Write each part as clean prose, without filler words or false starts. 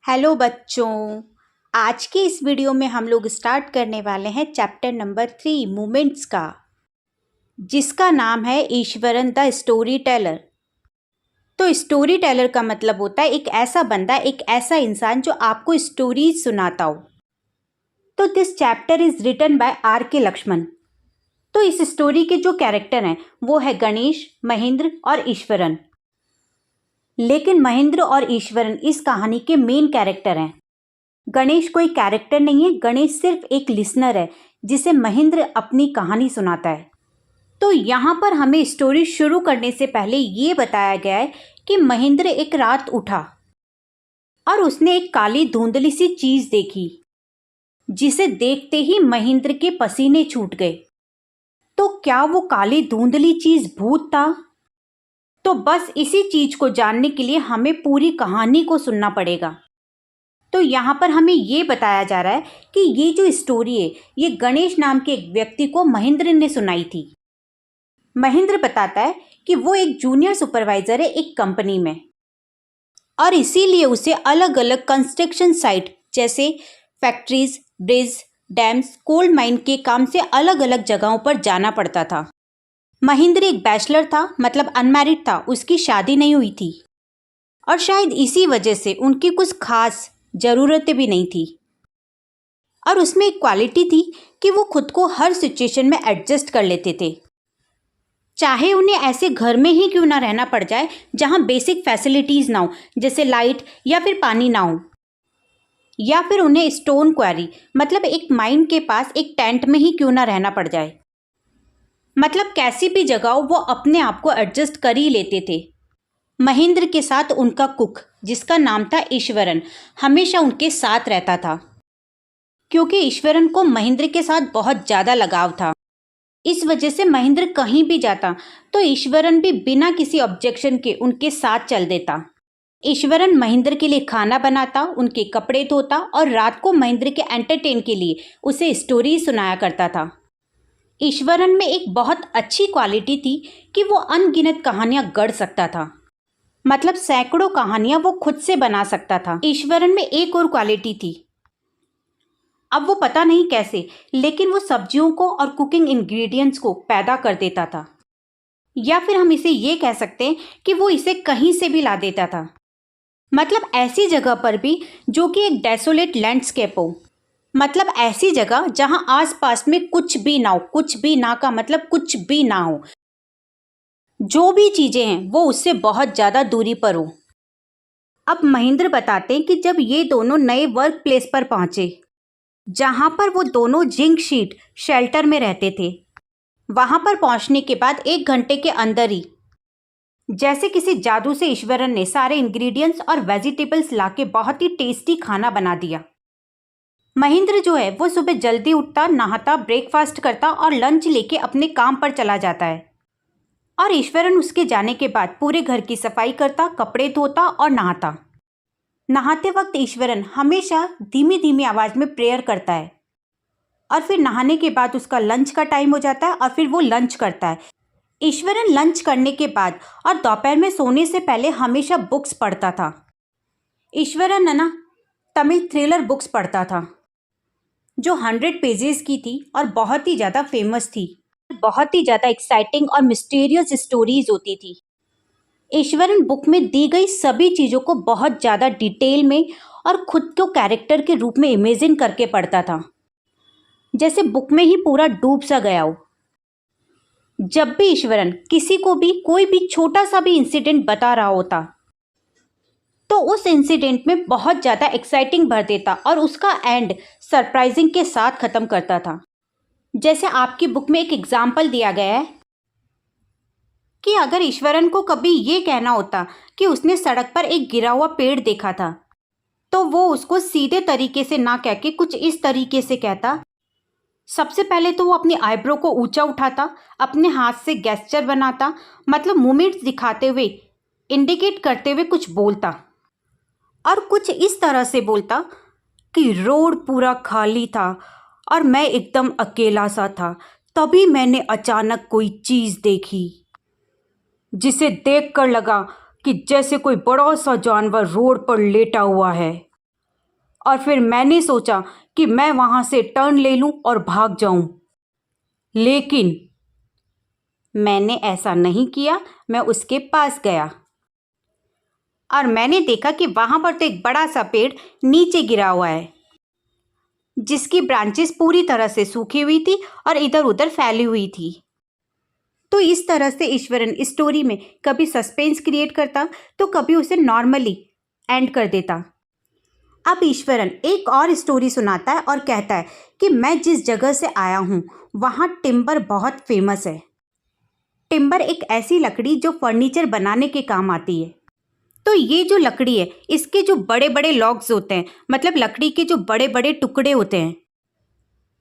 Hello बच्चों। आज के इस वीडियो में हम लोग स्टार्ट करने वाले हैं चैप्टर नंबर 3 मूमेंट्स का, जिसका नाम है ईश्वरन द स्टोरी टेलर। तो स्टोरी टेलर का मतलब होता है एक ऐसा बंदा, एक ऐसा इंसान जो आपको स्टोरीज सुनाता हो। तो this chapter is written by R.K. Laxman. तो इस स्टोरी के जो कैरेक्टर हैं वो है गणेश, महेंद्र और ईश्वरन। लेकिन महेंद्र और ईश्वरन इस कहानी के मेन कैरेक्टर हैं। गणेश कोई कैरेक्टर नहीं है, गणेश सिर्फ एक लिसनर है जिसे महेंद्र अपनी कहानी सुनाता है। तो यहाँ पर हमें स्टोरी शुरू करने से पहले ये बताया गया है कि महेंद्र एक रात उठा और उसने एक काली धुंधली सी चीज देखी, जिसे देखते ही महेंद्र के पसीने छूट गए। तो क्या वो काली धुंधली चीज भूत था? तो बस इसी चीज को जानने के लिए हमें पूरी कहानी को सुनना पड़ेगा। तो यहाँ पर हमें ये बताया जा रहा है कि ये जो स्टोरी है ये गणेश नाम के एक व्यक्ति को महेंद्र ने सुनाई थी। महेंद्र बताता है कि वो एक जूनियर सुपरवाइजर है एक कंपनी में, और इसीलिए उसे अलग अलग कंस्ट्रक्शन साइट जैसे factories, bridge, dams, coal mine के काम से अलग अलग जगहों पर जाना पड़ता था। महेंद्र एक बैचलर था, मतलब अनमैरिड था, उसकी शादी नहीं हुई थी और शायद इसी वजह से उनकी कुछ खास ज़रूरतें भी नहीं थी। और उसमें एक क्वालिटी थी कि वो खुद को हर सिचुएशन में एडजस्ट कर लेते थे, चाहे उन्हें ऐसे घर में ही क्यों ना रहना पड़ जाए जहाँ बेसिक फैसिलिटीज़ ना हो, जैसे लाइट या फिर पानी ना हो, या फिर उन्हें स्टोन क्वारी मतलब एक माइन के पास एक टेंट में ही क्यों ना रहना पड़ जाए। मतलब कैसी भी जगह हो वो अपने आप को एडजस्ट कर ही लेते थे। महेंद्र के साथ उनका कुक, जिसका नाम था ईश्वरन, हमेशा उनके साथ रहता था, क्योंकि ईश्वरन को महेंद्र के साथ बहुत ज़्यादा लगाव था। इस वजह से महेंद्र कहीं भी जाता तो ईश्वरन भी बिना किसी ऑब्जेक्शन के उनके साथ चल देता। ईश्वरन महेंद्र के लिए खाना बनाता, उनके कपड़े धोता और रात को महेंद्र के एंटरटेन के लिए उसे स्टोरी सुनाया करता था। ईश्वरन में एक बहुत अच्छी क्वालिटी थी कि वो अनगिनत कहानियाँ गढ़ सकता था, मतलब सैकड़ों कहानियां वो खुद से बना सकता था। ईश्वरन में एक और क्वालिटी थी, अब वो पता नहीं कैसे, लेकिन वो सब्जियों को और कुकिंग इंग्रेडिएंट्स को पैदा कर देता था, या फिर हम इसे ये कह सकते हैं कि वो इसे कहीं से भी ला देता था। मतलब ऐसी जगह पर भी जो कि एक डेसोलेट लैंडस्केप हो, मतलब ऐसी जगह जहां आसपास में कुछ भी ना हो। कुछ भी ना का मतलब कुछ भी ना हो, जो भी चीज़ें हैं वो उससे बहुत ज़्यादा दूरी पर हो। अब महेंद्र बताते हैं कि जब ये दोनों नए वर्क प्लेस पर पहुंचे, जहां पर वो दोनों जिंक शीट शेल्टर में रहते थे, वहां पर पहुंचने के बाद 1 घंटे के अंदर ही जैसे किसी जादू से ईश्वरन ने सारे इंग्रेडिएंट्स और वेजिटेबल्स लाके बहुत ही टेस्टी खाना बना दिया। महेंद्र जो है वो सुबह जल्दी उठता, नहाता, ब्रेकफास्ट करता और लंच लेके अपने काम पर चला जाता है। और ईश्वरन उसके जाने के बाद पूरे घर की सफाई करता, कपड़े धोता और नहाता। नहाते वक्त ईश्वरन हमेशा धीमी धीमी आवाज़ में प्रेयर करता है, और फिर नहाने के बाद उसका लंच का टाइम हो जाता है और फिर वो लंच करता है। ईश्वरन लंच करने के बाद और दोपहर में सोने से पहले हमेशा बुक्स पढ़ता था। ईश्वरन है ना तमिल थ्रिलर बुक्स पढ़ता था, जो 100 पेजेस की थी और बहुत ही ज़्यादा फेमस थी। बहुत ही ज़्यादा एक्साइटिंग और मिस्टीरियस स्टोरीज होती थी। ईश्वरन बुक में दी गई सभी चीज़ों को बहुत ज़्यादा डिटेल में और खुद को कैरेक्टर के रूप में इमेजिन करके पढ़ता था, जैसे बुक में ही पूरा डूब सा गया हो। जब भी ईश्वरन किसी को भी कोई भी छोटा सा भी इंसिडेंट बता रहा होता, तो उस इंसिडेंट में बहुत ज़्यादा एक्साइटिंग भर देता और उसका एंड सरप्राइजिंग के साथ ख़त्म करता था। जैसे आपकी बुक में एक एग्जाम्पल दिया गया है कि अगर ईश्वरन को कभी ये कहना होता कि उसने सड़क पर एक गिरा हुआ पेड़ देखा था, तो वो उसको सीधे तरीके से ना कह के कुछ इस तरीके से कहता। सबसे पहले तो वो अपनी आईब्रो को ऊंचा उठाता, अपने हाथ से गेस्चर बनाता, मतलब मूवमेंट्स दिखाते हुए, इंडिकेट करते हुए कुछ बोलता, और कुछ इस तरह से बोलता कि रोड पूरा खाली था और मैं एकदम अकेला सा था। तभी मैंने अचानक कोई चीज़ देखी, जिसे देखकर लगा कि जैसे कोई बड़ा सा जानवर रोड पर लेटा हुआ है। और फिर मैंने सोचा कि मैं वहां से टर्न ले लूं और भाग जाऊं, लेकिन मैंने ऐसा नहीं किया। मैं उसके पास गया और मैंने देखा कि वहां पर तो एक बड़ा सा पेड़ नीचे गिरा हुआ है, जिसकी ब्रांचेस पूरी तरह से सूखी हुई थी और इधर उधर फैली हुई थी। तो इस तरह से ईश्वरन स्टोरी में कभी सस्पेंस क्रिएट करता तो कभी उसे नॉर्मली एंड कर देता। अब ईश्वरन एक और स्टोरी सुनाता है और कहता है कि मैं जिस जगह से आया हूँ वहाँ टिम्बर बहुत फेमस है। टिम्बर एक ऐसी लकड़ी जो फर्नीचर बनाने के काम आती है। तो ये जो लकड़ी है, इसके जो बड़े बड़े लॉग्स होते हैं, मतलब लकड़ी के जो बड़े बड़े टुकड़े होते हैं,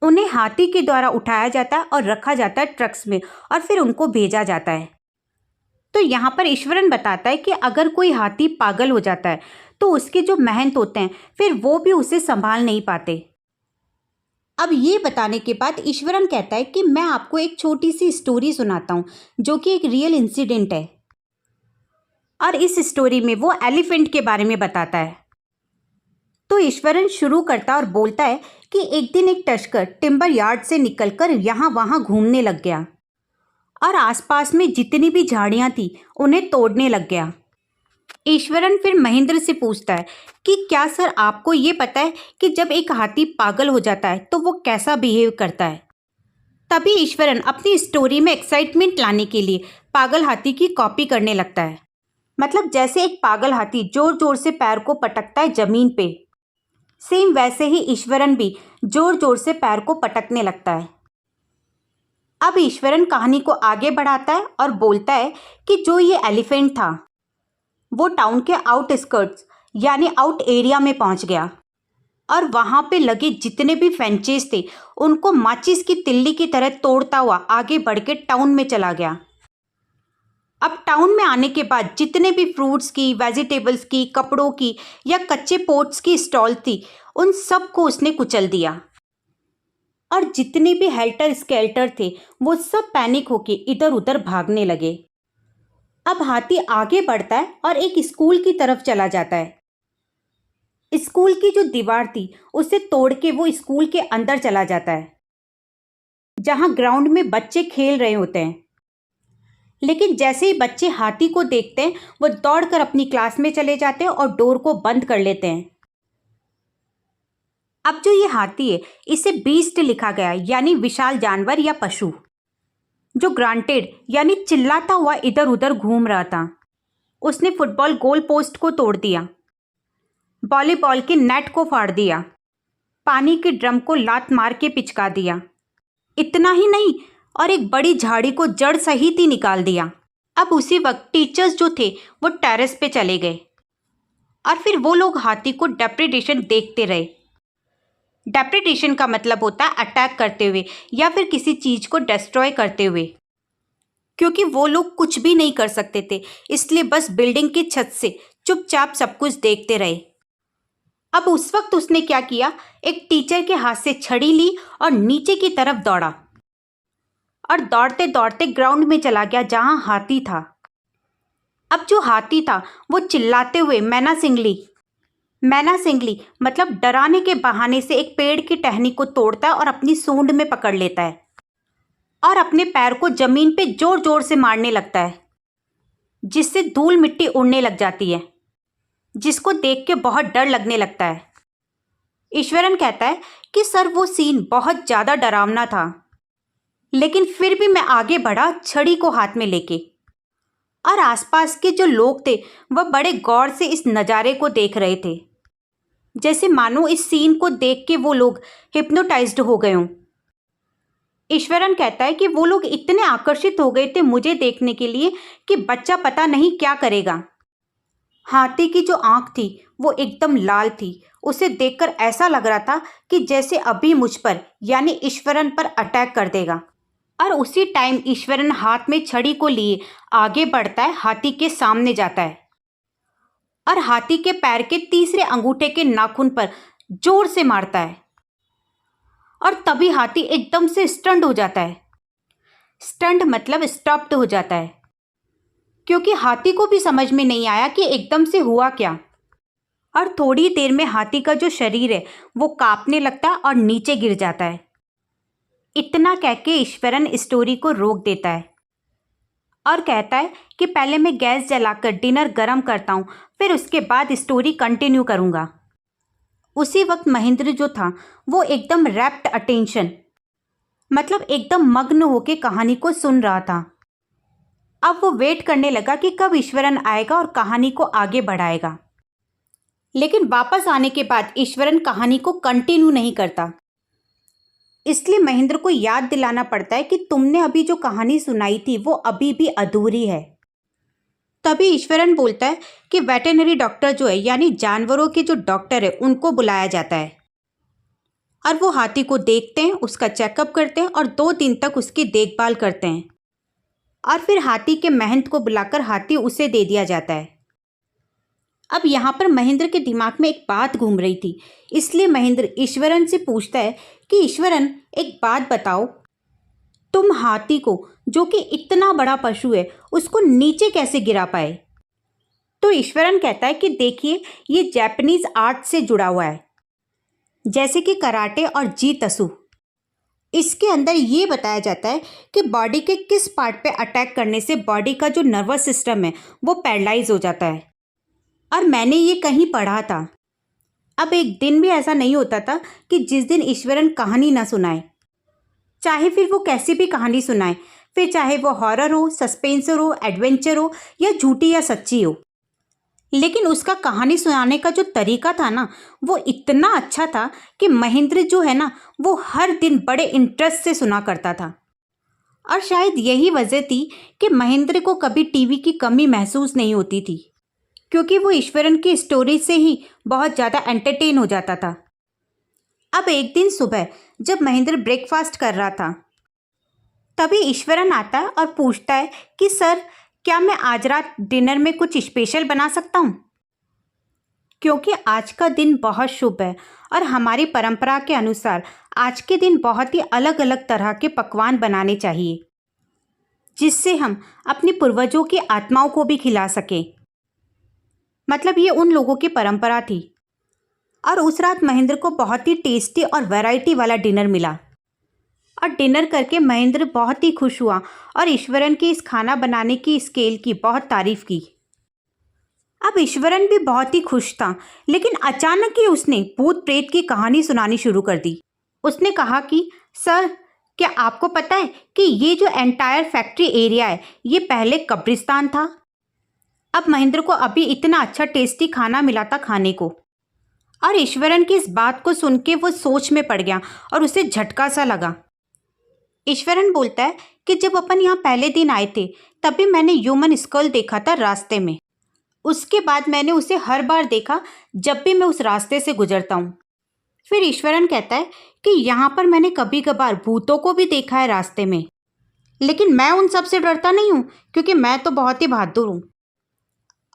उन्हें हाथी के द्वारा उठाया जाता है और रखा जाता है ट्रक्स में और फिर उनको भेजा जाता है। तो यहाँ पर ईश्वरन बताता है कि अगर कोई हाथी पागल हो जाता है तो उसके जो महंत होते हैं फिर वो भी उसे संभाल नहीं पाते। अब ये बताने के बाद ईश्वरन कहता है कि मैं आपको एक छोटी सी स्टोरी सुनाता हूँ जो कि एक रियल इंसिडेंट है, और इस स्टोरी में वो एलिफेंट के बारे में बताता है। तो ईश्वरन शुरू करता और बोलता है कि एक दिन एक तस्कर टिम्बर यार्ड से निकलकर यहाँ वहाँ घूमने लग गया और आसपास में जितनी भी झाड़ियाँ थी उन्हें तोड़ने लग गया। ईश्वरन फिर महेंद्र से पूछता है कि क्या सर आपको ये पता है कि जब एक हाथी पागल हो जाता है तो वो कैसा बिहेव करता है। तभी ईश्वरन अपनी स्टोरी में एक्साइटमेंट लाने के लिए पागल हाथी की कॉपी करने लगता है। मतलब जैसे एक पागल हाथी जोर जोर से पैर को पटकता है जमीन पे, सेम वैसे ही ईश्वरन भी जोर जोर से पैर को पटकने लगता है। अब ईश्वरन कहानी को आगे बढ़ाता है और बोलता है कि जो ये एलिफेंट था वो टाउन के आउटस्कर्ट्स यानी आउट एरिया में पहुंच गया और वहां पे लगे जितने भी फेंचेस थे उनको माचिस की तिल्ली की तरह तोड़ता हुआ आगे बढ़ के टाउन में चला गया। अब टाउन में आने के बाद जितने भी फ्रूट्स की, वेजिटेबल्स की, कपड़ों की या कच्चे पोट्स की स्टॉल थी उन सब को उसने कुचल दिया और जितने भी हेल्टर स्केल्टर थे वो सब पैनिक होके इधर उधर भागने लगे। अब हाथी आगे बढ़ता है और एक स्कूल की तरफ चला जाता है। स्कूल की जो दीवार थी उसे तोड़ के वो स्कूल के अंदर चला जाता है जहां ग्राउंड में बच्चे खेल रहे होते हैं। लेकिन जैसे ही बच्चे हाथी को देखते हैं वो दौड़कर अपनी क्लास में चले जाते हैं और डोर को बंद कर लेते हैं। अब जो ये हाथी है इसे बीस्ट लिखा गया है यानी विशाल जानवर या पशु, जो ग्रांटेड यानी चिल्लाता हुआ इधर उधर घूम रहा था। उसने फुटबॉल गोल पोस्ट को तोड़ दिया, वॉलीबॉल के नेट को फाड़ दिया, पानी के ड्रम को लात मार के पिचका दिया। इतना ही नहीं, और एक बड़ी झाड़ी को जड़ सहित ही निकाल दिया। अब उसी वक्त टीचर्स जो थे वो टेरेस पे चले गए और फिर वो लोग हाथी को डेप्रेडेशन देखते रहे। डेप्रेडेशन का मतलब होता है अटैक करते हुए या फिर किसी चीज को डिस्ट्रॉय करते हुए, क्योंकि वो लोग कुछ भी नहीं कर सकते थे इसलिए बस बिल्डिंग की छत से चुपचाप सब कुछ देखते रहे। अब उस वक्त उसने क्या किया, एक टीचर के हाथ से छड़ी ली और नीचे की तरफ दौड़ा और दौड़ते दौड़ते ग्राउंड में चला गया जहां हाथी था। अब जो हाथी था वो चिल्लाते हुए मैना सिंगली मतलब डराने के बहाने से एक पेड़ की टहनी को तोड़ता है और अपनी सूंड में पकड़ लेता है और अपने पैर को जमीन पे जोर जोर से मारने लगता है, जिससे धूल मिट्टी उड़ने लग जाती है, जिसको देख के बहुत डर लगने लगता है। ईश्वरन कहता है कि सर वो सीन बहुत ज़्यादा डरावना था, लेकिन फिर भी मैं आगे बढ़ा छड़ी को हाथ में लेके, और आसपास के जो लोग थे वह बड़े गौर से इस नज़ारे को देख रहे थे, जैसे मानो इस सीन को देख के वो लोग हिप्नोटाइज्ड हो गए हों। ईश्वरन कहता है कि वो लोग इतने आकर्षित हो गए थे मुझे देखने के लिए कि बच्चा पता नहीं क्या करेगा। हाथी की जो आंख थी वो एकदम लाल थी, उसे देखकर ऐसा लग रहा था कि जैसे अभी मुझ पर यानी ईश्वरन पर अटैक कर देगा। और उसी टाइम ईश्वरन हाथ में छड़ी को लिए आगे बढ़ता है, हाथी के सामने जाता है और हाथी के पैर के तीसरे अंगूठे के नाखून पर जोर से मारता है और तभी हाथी एकदम से स्टंट हो जाता है। स्टंट मतलब स्टॉप्ड हो जाता है, क्योंकि हाथी को भी समझ में नहीं आया कि एकदम से हुआ क्या। और थोड़ी देर में हाथी का जो शरीर है वो कांपने लगता है और नीचे गिर जाता है। इतना कह के ईश्वरन स्टोरी को रोक देता है और कहता है कि पहले मैं गैस जलाकर डिनर गरम करता हूँ, फिर उसके बाद स्टोरी कंटिन्यू करूँगा। उसी वक्त महेंद्र जो था वो एकदम रैप्ट अटेंशन, मतलब एकदम मग्न होके कहानी को सुन रहा था। अब वो वेट करने लगा कि कब ईश्वरन आएगा और कहानी को आगे बढ़ाएगा। लेकिन वापस आने के बाद ईश्वरन कहानी को कंटिन्यू नहीं करता, इसलिए महेंद्र को याद दिलाना पड़ता है कि तुमने अभी जो कहानी सुनाई थी वो अभी भी अधूरी है। तभी ईश्वरन बोलता है कि वेटरनरी डॉक्टर जो है, यानी जानवरों के जो डॉक्टर है, उनको बुलाया जाता है और वो हाथी को देखते हैं, उसका चेकअप करते हैं और 2 दिन तक उसकी देखभाल करते हैं और फिर हाथी के महंत को बुलाकर हाथी उसे दे दिया जाता है। अब यहाँ पर महेंद्र के दिमाग में एक बात घूम रही थी, इसलिए महेंद्र ईश्वरन से पूछता है कि ईश्वरन एक बात बताओ, तुम हाथी को, जो कि इतना बड़ा पशु है, उसको नीचे कैसे गिरा पाए? तो ईश्वरन कहता है कि देखिए, ये जापानीज आर्ट से जुड़ा हुआ है, जैसे कि कराटे और जीतसु। इसके अंदर ये बताया जाता है कि बॉडी के किस पार्ट पे अटैक करने से बॉडी का जो नर्वस सिस्टम है वो पैरालाइज हो जाता है। और मैंने ये कहीं पढ़ा था। अब एक दिन भी ऐसा नहीं होता था कि जिस दिन ईश्वरन कहानी ना सुनाए, चाहे फिर वो कैसी भी कहानी सुनाए, फिर चाहे वो हॉरर हो, सस्पेंसर हो, एडवेंचर हो या झूठी या सच्ची हो। लेकिन उसका कहानी सुनाने का जो तरीका था ना, वो इतना अच्छा था कि महेंद्र जो है ना, वो हर दिन बड़े इंटरेस्ट से सुना करता था। और शायद यही वजह थी कि महेंद्र को कभी टीवी की कमी महसूस नहीं होती थी, क्योंकि वो ईश्वरन की स्टोरी से ही बहुत ज़्यादा एंटरटेन हो जाता था। अब एक दिन सुबह जब महेंद्र ब्रेकफास्ट कर रहा था, तभी ईश्वरन आता है और पूछता है कि सर, क्या मैं आज रात डिनर में कुछ स्पेशल बना सकता हूँ? क्योंकि आज का दिन बहुत शुभ है और हमारी परंपरा के अनुसार आज के दिन बहुत ही अलग अलग तरह के पकवान बनाने चाहिए, जिससे हम अपने पूर्वजों की आत्माओं को भी खिला सकें। मतलब ये उन लोगों की परंपरा थी। और उस रात महेंद्र को बहुत ही टेस्टी और वैरायटी वाला डिनर मिला और डिनर करके महेंद्र बहुत ही खुश हुआ और ईश्वरन की इस खाना बनाने की स्किल की बहुत तारीफ की। अब ईश्वरन भी बहुत ही खुश था, लेकिन अचानक ही उसने भूत प्रेत की कहानी सुनानी शुरू कर दी। उसने कहा कि सर, क्या आपको पता है कि ये जो एंटायर फैक्ट्री एरिया है, ये पहले कब्रिस्तान था। अब महेंद्र को अभी इतना अच्छा टेस्टी खाना मिला था खाने को, और ईश्वरन की इस बात को सुन के वो सोच में पड़ गया और उसे झटका सा लगा। ईश्वरन बोलता है कि जब अपन यहाँ पहले दिन आए थे, तभी मैंने ह्यूमन स्कल देखा था रास्ते में। उसके बाद मैंने उसे हर बार देखा जब भी मैं उस रास्ते से गुजरता हूँ। फिर ईश्वरन कहता है कि यहाँ पर मैंने कभी कभार भूतों को भी देखा है रास्ते में, लेकिन मैं उन सब से डरता नहीं हूँ, क्योंकि मैं तो बहुत ही बहादुर हूँ।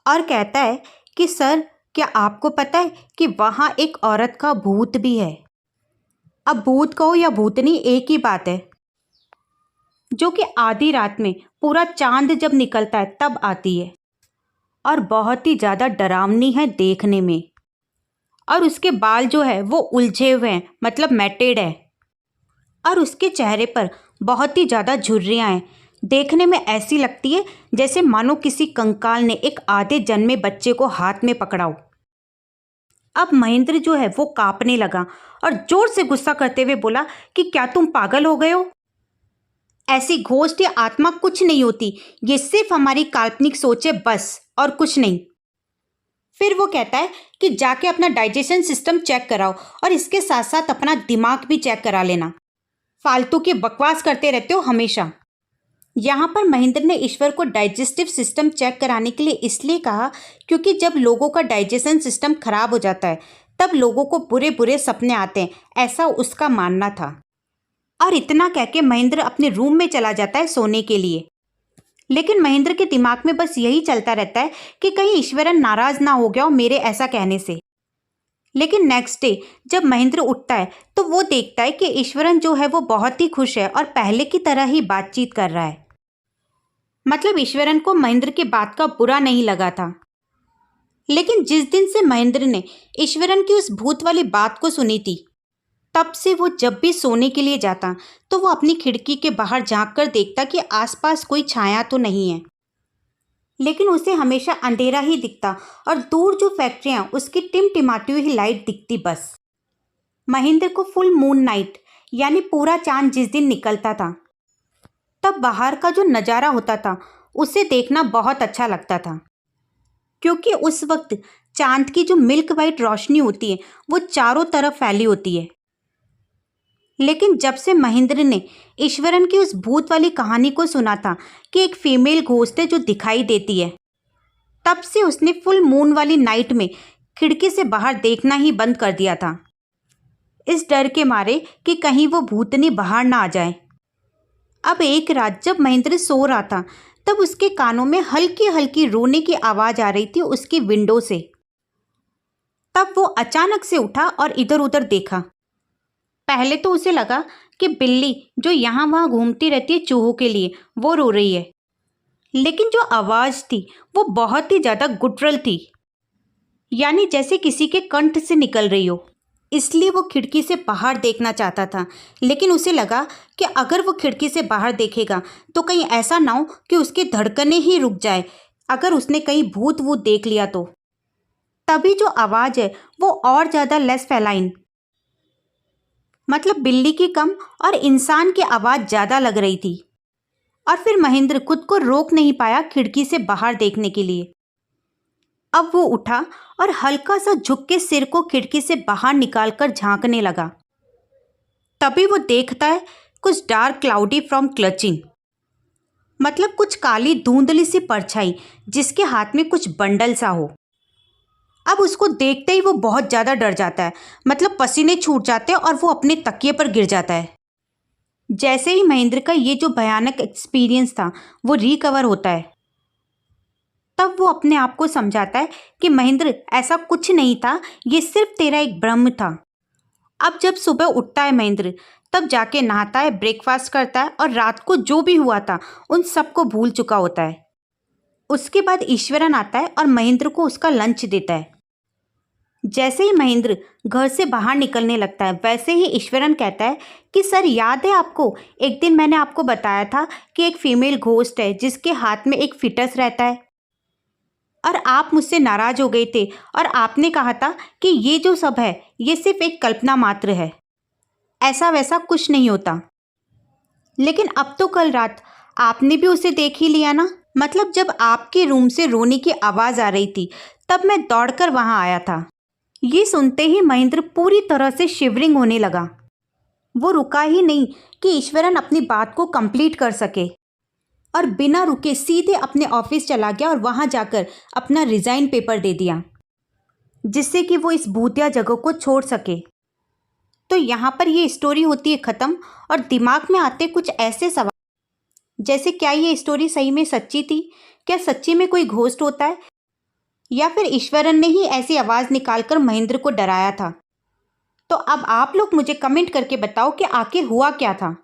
और कहता है कि सर, क्या आपको पता है कि वहाँ एक औरत का भूत भी है। अब भूत कहो या भूतनी, एक ही बात है, जो कि आधी रात में पूरा चांद जब निकलता है तब आती है और बहुत ही ज़्यादा डरावनी है देखने में। और उसके बाल जो है वो उलझे हुए हैं, मतलब मैटेड है, और उसके चेहरे पर बहुत ही ज़्यादा झुर्रियाँ हैं। देखने में ऐसी लगती है जैसे मानो किसी कंकाल ने एक आधे जन्मे बच्चे को हाथ में पकड़ा हो। अब महेंद्र जो है वो कांपने लगा और जोर से गुस्सा करते हुए बोला कि क्या तुम पागल हो गए हो? ऐसी घोस्ट या आत्मा कुछ नहीं होती, ये सिर्फ हमारी काल्पनिक सोच है बस, और कुछ नहीं। फिर वो कहता है कि जाके अपना डाइजेशन सिस्टम चेक कराओ और इसके साथ साथ अपना दिमाग भी चेक करा लेना। फालतू की बकवास करते रहते हो हमेशा। यहाँ पर महेंद्र ने ईश्वर को डाइजेस्टिव सिस्टम चेक कराने के लिए इसलिए कहा क्योंकि जब लोगों का डाइजेशन सिस्टम खराब हो जाता है तब लोगों को बुरे बुरे सपने आते हैं, ऐसा उसका मानना था। और इतना कह के महेंद्र अपने रूम में चला जाता है सोने के लिए। लेकिन महेंद्र के दिमाग में बस यही चलता रहता है कि कहीं ईश्वरन नाराज ना हो गया हो मेरे ऐसा कहने से। लेकिन नेक्स्ट डे जब महेंद्र उठता है तो वो देखता है कि ईश्वरन जो है वो बहुत ही खुश है और पहले की तरह ही बातचीत कर रहा है। मतलब ईश्वरन को महेंद्र की बात का बुरा नहीं लगा था। लेकिन जिस दिन से महेंद्र ने ईश्वरन की उस भूत वाली बात को सुनी थी, तब से वो जब भी सोने के लिए जाता तो वो अपनी खिड़की के बाहर झांक कर देखता कि आसपास कोई छाया तो नहीं है। लेकिन उसे हमेशा अंधेरा ही दिखता और दूर जो फैक्ट्रियां उसकी टिमटिमाती हुई लाइट दिखती बस। महेंद्र को फुल मून नाइट यानी पूरा चांद जिस दिन निकलता था, तब बाहर का जो नज़ारा होता था उसे देखना बहुत अच्छा लगता था, क्योंकि उस वक्त चांद की जो मिल्क वाइट रोशनी होती है वो चारों तरफ फैली होती है। लेकिन जब से महेंद्र ने ईश्वरन की उस भूत वाली कहानी को सुना था कि एक फीमेल घोस्ट है जो दिखाई देती है, तब से उसने फुल मून वाली नाइट में खिड़की से बाहर देखना ही बंद कर दिया था, इस डर के मारे कि कहीं वो भूतनी बाहर ना आ जाए। अब एक रात जब महेंद्र सो रहा था, तब उसके कानों में हल्की हल्की रोने की आवाज़ आ रही थी उसकी विंडो से। तब वो अचानक से उठा और इधर उधर देखा। पहले तो उसे लगा कि बिल्ली जो यहाँ वहाँ घूमती रहती है चूहों के लिए, वो रो रही है। लेकिन जो आवाज़ थी वो बहुत ही ज़्यादा गुटरल थी, यानी जैसे किसी के कंठ से निकल रही हो। इसलिए वो खिड़की से बाहर देखना चाहता था, लेकिन उसे लगा कि अगर वो खिड़की से बाहर देखेगा तो कहीं ऐसा ना हो कि उसकी धड़कनें ही रुक जाए अगर उसने कहीं भूत वूत देख लिया तो। तभी जो आवाज़ है वो और ज़्यादा लेस फैलाइन, मतलब बिल्ली की कम और इंसान की आवाज़ ज़्यादा लग रही थी। और फिर महेंद्र खुद को रोक नहीं पाया खिड़की से बाहर देखने के लिए। अब वो उठा और हल्का सा झुक के सिर को खिड़की से बाहर निकालकर झांकने लगा। तभी वो देखता है कुछ डार्क क्लाउडी फ्रॉम क्लचिंग, मतलब कुछ काली धुंधली सी परछाई जिसके हाथ में कुछ बंडल सा हो। अब उसको देखते ही वो बहुत ज़्यादा डर जाता है, मतलब पसीने छूट जाते हैं और वो अपने तकिए पर गिर जाता है। जैसे ही महेंद्र का ये जो भयानक एक्सपीरियंस था वो रिकवर होता है, तब वो अपने आप को समझाता है कि महेंद्र ऐसा कुछ नहीं था, ये सिर्फ तेरा एक भ्रम था। अब जब सुबह उठता है महेंद्र, तब जाके नहाता है, ब्रेकफास्ट करता है और रात को जो भी हुआ था उन सबको भूल चुका होता है। उसके बाद ईश्वरन आता है और महेंद्र को उसका लंच देता है। जैसे ही महेंद्र घर से बाहर निकलने लगता है, वैसे ही ईश्वरन कहता है कि सर याद है आपको, एक दिन मैंने आपको बताया था कि एक फीमेल घोस्ट है जिसके हाथ में एक फिटस रहता है, और आप मुझसे नाराज हो गए थे और आपने कहा था कि ये जो सब है ये सिर्फ एक कल्पना मात्र है, ऐसा वैसा कुछ नहीं होता। लेकिन अब तो कल रात आपने भी उसे देख ही लिया ना, मतलब जब आपके रूम से रोने की आवाज़ आ रही थी तब मैं दौड़कर वहाँ आया था। ये सुनते ही महेंद्र पूरी तरह से शिवरिंग होने लगा। वो रुका ही नहीं कि ईश्वरन अपनी बात को कंप्लीट कर सके, और बिना रुके सीधे अपने ऑफिस चला गया और वहाँ जाकर अपना रिज़ाइन पेपर दे दिया, जिससे कि वो इस भूतिया जगह को छोड़ सके। तो यहाँ पर ये स्टोरी होती है ख़त्म, और दिमाग में आते कुछ ऐसे सवाल जैसे क्या ये स्टोरी सही में सच्ची थी, क्या सच्ची में कोई घोस्ट होता है, या फिर ईश्वरन ने ही ऐसी आवाज़ निकालकर महेंद्र को डराया था। तो अब आप लोग मुझे कमेंट करके बताओ कि आखिर हुआ क्या था।